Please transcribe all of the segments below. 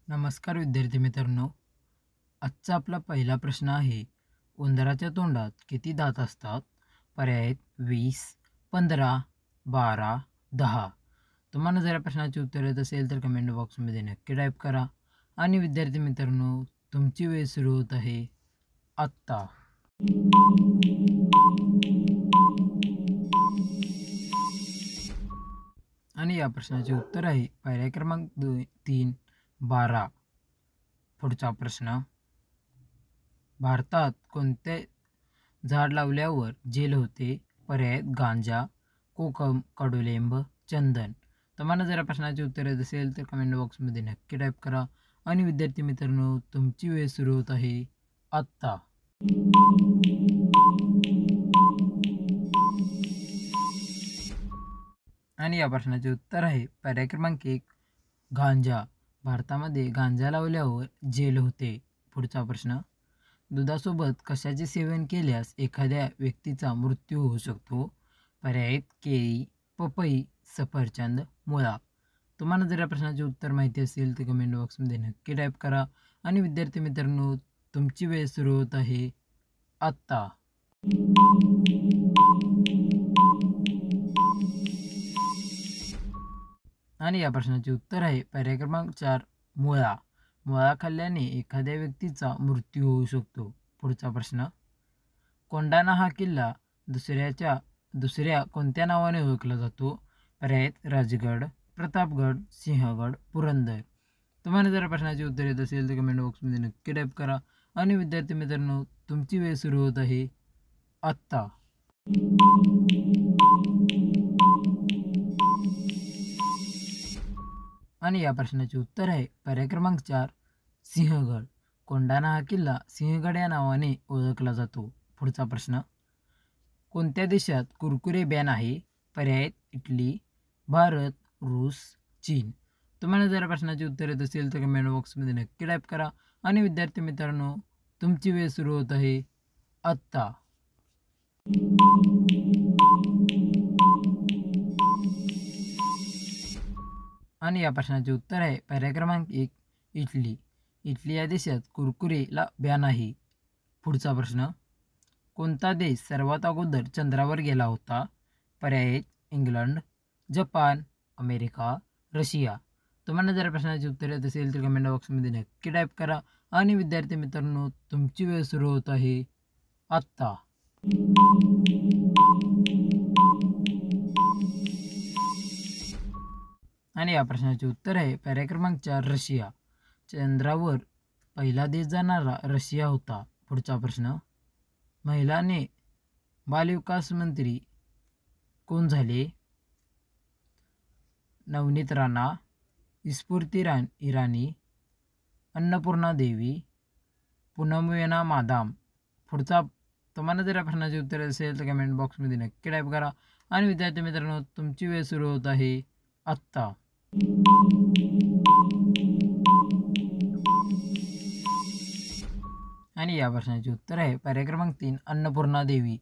नमस्कार विद्यार्थी मित्रांनो. आजचा आपला पहिला प्रश्न आहे, उंदराच्या तोंडात किती दात असतात? पर्याय आहेत 20, 15, 12, 10. तुम्हाला जर या प्रश्नाचे उत्तर येत असेल तर कमेंट बॉक्समध्ये नक्की टाईप करा. आणि विद्यार्थी मित्रांनो, तुमची वेळ सुरू होत आहे आत्ता. आणि या प्रश्नाचे उत्तर आहे पर्याय क्रमांक 3, 12. पुढचा प्रश्न, भारतात कोणते झाड लावल्यावर जेल होते? पर्याय गांजा, कोकम, कडुलिंब, चंदन. तुम्हाला जर या प्रश्नाचे उत्तर येत असेल तर कमेंट बॉक्समध्ये नक्की टाईप करा. आणि विद्यार्थी मित्रांनो, तुमची वेळ सुरू होत आहे आत्ता. आणि या प्रश्नाचे उत्तर आहे पर्याय क्रमांक 1, गांजा. भारतामध्ये गांजा लावल्यावर जेल होते. पुढचा प्रश्न, दुधासोबत कशाचे सेवन केल्यास एखाद्या व्यक्तीचा मृत्यू होऊ शकतो? पर्याय आहेत केळी, पपई, सफरचंद, मुळा. तुम्हाला जर या प्रश्नाचे उत्तर माहिती असेल तर कमेंट बॉक्समध्ये नक्की टाईप करा. आणि विद्यार्थी मित्रांनो, तुमची वेळ सुरू होत आहे आत्ता. आणि या प्रश्नाचे उत्तर आहे पर्याय क्रमांक 4, मुळा. मुळा खाल्ल्याने एखाद्या व्यक्तीचा मृत्यू होऊ शकतो. पुढचा प्रश्न, कोंढाणा हा किल्ला दुसऱ्या कोणत्या नावाने ओळखला जातो? पर्याय आहेत राजगड, प्रतापगड, सिंहगड, पुरंदर. तुम्हाला जर प्रश्नाचे उत्तर येत असेल तर कमेंट बॉक्समध्ये नक्की टाईप करा. आणि विद्यार्थी मित्रांनो, तुमची वेळ सुरू होत आहे आत्ता. आणि या प्रश्नाचे उत्तर आहे पर्याय क्रमांक 4, सिंहगड. कोंढाणा हा किल्ला सिंहगड या नावाने ओळखला जातो. पुढचा प्रश्न, कोणत्या देशात कुरकुरे बॅन आहे? पर्याय आहेत इटली, भारत, रूस, चीन. तुम्हाला जर प्रश्नाचे उत्तर येत असेल तर कमेंट बॉक्समध्ये नक्की टाईप करा. आणि विद्यार्थी मित्रांनो, तुमची वेळ सुरू होत आहे आत्ता. आणि या प्रश्नाचे उत्तर आहे पर्याय क्रमांक 1, इटली. इटली या देशात कुरकुरेला बॅन आहे. पुढचा प्रश्न, कोणता देश सर्वात अगोदर चंद्रावर गेला होता? पर्याय आहेत इंग्लंड, जपान, अमेरिका, रशिया. तुम्हाला जर प्रश्नाचे उत्तर येत असेल तर कमेंट बॉक्समध्ये नक्की टाईप करा. आणि विद्यार्थी मित्रांनो, तुमची वेळ सुरू होत आहे आत्ता. आणि या प्रश्नाचे उत्तर आहे पर्याय क्रमांक 4, रशिया. चंद्रावर पहिला देश जाणारा रशिया होता. पुढचा प्रश्न, महिलाने बालविकास मंत्री कोण झाले? नवनीत राणा, स्फूर्ती इराणी, अन्नपूर्णा देवी, पूनमवेना मादाम. पुढचा, तुम्हाला जर या प्रश्नाचे उत्तर असेल तर कमेंट बॉक्समध्ये नक्की टाईप करा. आणि विद्यार्थी मित्रांनो, तुमची वेळ सुरू होत आहे आत्ता. आणि या प्रश्नाचे उत्तर आहे पर्याय क्रमांक 3, अन्नपूर्णा देवी.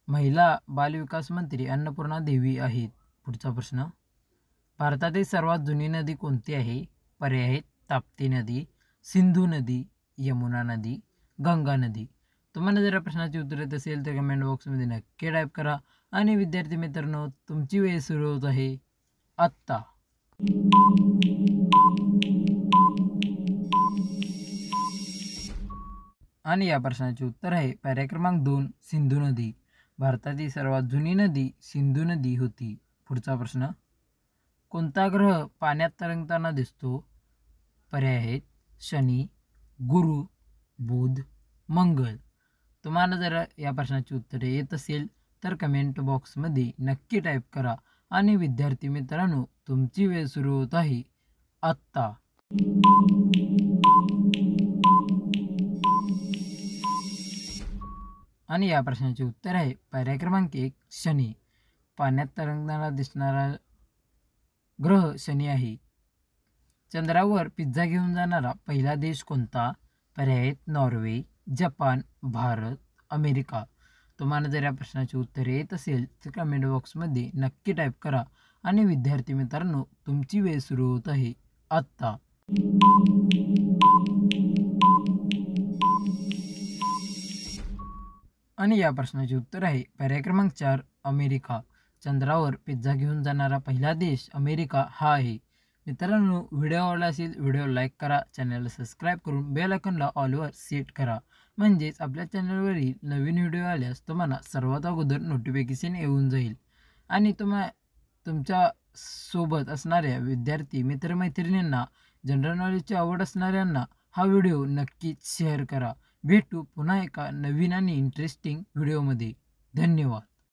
महिला बालविकास मंत्री अन्नपूर्णा देवी आहेत. पुढचा प्रश्न, भारतातील सर्वात जुनी नदी कोणती आहे? पर्याय आहेत ताप्ती नदी, सिंधू नदी, यमुना नदी, गंगा नदी. तुम्हाला जर या प्रश्नाचे उत्तर येत असेल तर कमेंट बॉक्समध्ये नक्की टाईप करा. आणि विद्यार्थी मित्रांनो, तुमची वेळ सुरू होत आहे आत्ता. आणि या प्रश्नाचे उत्तर आहे पर्याय क्रमांक 2, सिंधू नदी. भारतातील सर्वात जुनी नदी सिंधू नदी होती. पुढचा प्रश्न, कोणता ग्रह पाण्यात तरंगताना दिसतो? पर्याय आहेत शनी, गुरु, बुध, मंगळ. तुम्हाला जर या प्रश्नाची उत्तरे येत असेल तर कमेंट बॉक्समध्ये नक्की टाईप करा. आणि विद्यार्थी मित्रांनो, तुमची वेळ सुरू होत आहे आत्ता. आणि या प्रश्नाचे उत्तर आहे पर्याय क्रमांक 1, शनी. पाण्यात तरंगताना दिसणारा ग्रह शनी आहे. चंद्रावर पिझ्झा घेऊन जाणारा पहिला देश कोणता? पर्याय आहेत नॉर्वे, जपान, भारत, अमेरिका. तुम्हाला जर या प्रश्नाची उत्तरे येत असेल तर कमेंट बॉक्समध्ये नक्की टाईप करा. आणि विद्यार्थी मित्रांनो, तुमची वेळ सुरू होत आहे आत्ता. आणि या प्रश्नाचे उत्तर आहे पर्याय क्रमांक 4 अमेरिका. चंद्रावर पिझ्झा घेऊन जाणारा पहिला देश अमेरिका हा आहे. मित्रांनो, व्हिडिओ आवडला असेल व्हिडिओ लाईक करा, चॅनलला सबस्क्राईब करून बेल आयकॉनला ऑलवर सेट करा. म्हणजेच आपल्या चॅनलवरील नवीन व्हिडिओ आल्यास तुम्हाला सर्वात अगोदर नोटिफिकेशन येऊन जाईल. आणि तुमच्या सोबत असणाऱ्या विद्यार्थी मित्रमैत्रिणींना, जनरल नॉलेजची आवड असणाऱ्यांना हा व्हिडिओ नक्कीच शेअर करा. भेटू पुन्हा एका नवीन आणि इंटरेस्टिंग व्हिडिओमध्ये. धन्यवाद.